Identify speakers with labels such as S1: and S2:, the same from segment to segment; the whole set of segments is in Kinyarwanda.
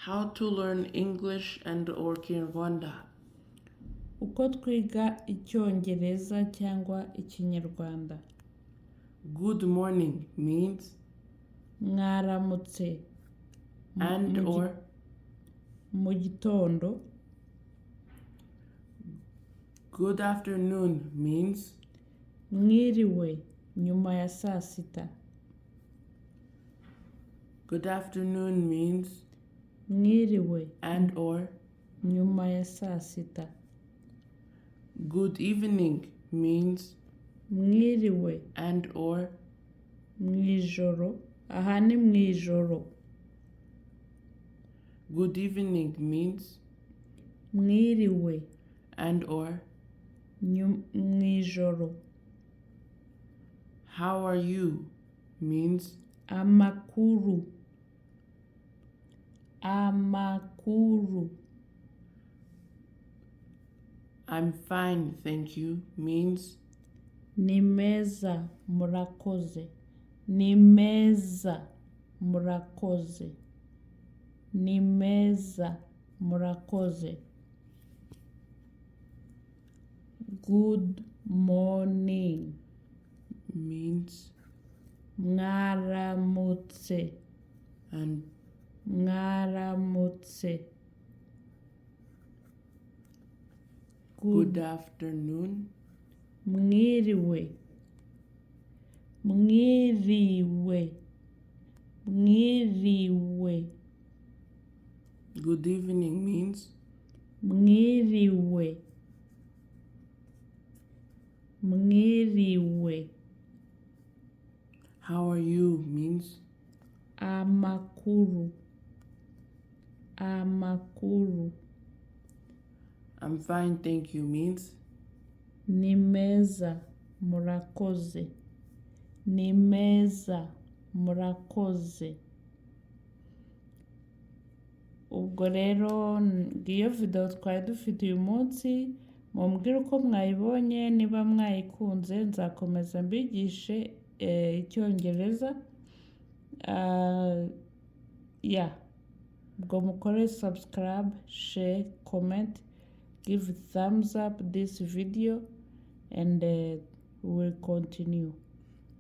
S1: How to learn English and or kinyarwanda.
S2: Uko twiga icyongereza cyangwa ikinyarwanda.
S1: Good morning means
S2: Mwaramutse.
S1: and or
S2: Mu gitondo.
S1: good afternoon means
S2: Mwiriwe nyuma ya saa sita.
S1: good afternoon means
S2: Mwiriwe
S1: and or
S2: nyuma ya saa sita.
S1: good evening means
S2: Mwiriwe
S1: and or
S2: mwijoro. Aha ni mwijoro.
S1: good evening means
S2: Mwiriwe
S1: and or
S2: mwijoro.
S1: how are you means
S2: Amakuru. Amakuru.
S1: I'm fine, thank you means
S2: Ni meza murakoze. Ni meza murakoze. Ni meza murakoze. Good morning.
S1: means
S2: Mwaramutse.
S1: and
S2: Mwaramutse.
S1: good afternoon
S2: Mwiriwe. Mwiriwe. Mwiriwe.
S1: good evening means
S2: Mwiriwe. Mwiriwe.
S1: how are you means
S2: Amakuru. Amakuru.
S1: I'm fine, thank you means
S2: Ni meza murakoze. Ni meza murakoze. Ubwo rero ngiyo video twari dufite uyu munsi, mumbwire uko mwayibonye, niba mwayikunze nzakomeza mbigishe icyongereza. Ubwo mukore subscribe, share, comment, give thumbs up this video and we'll continue.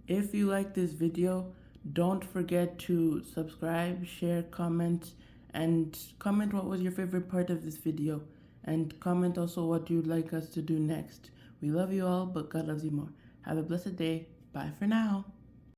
S1: if you like this video, don't forget to subscribe, share, comment, and comment what was your favorite part of this video, and comment also what you'd like us to do next. We love you all, but God loves you more. Have a blessed day. Bye for now.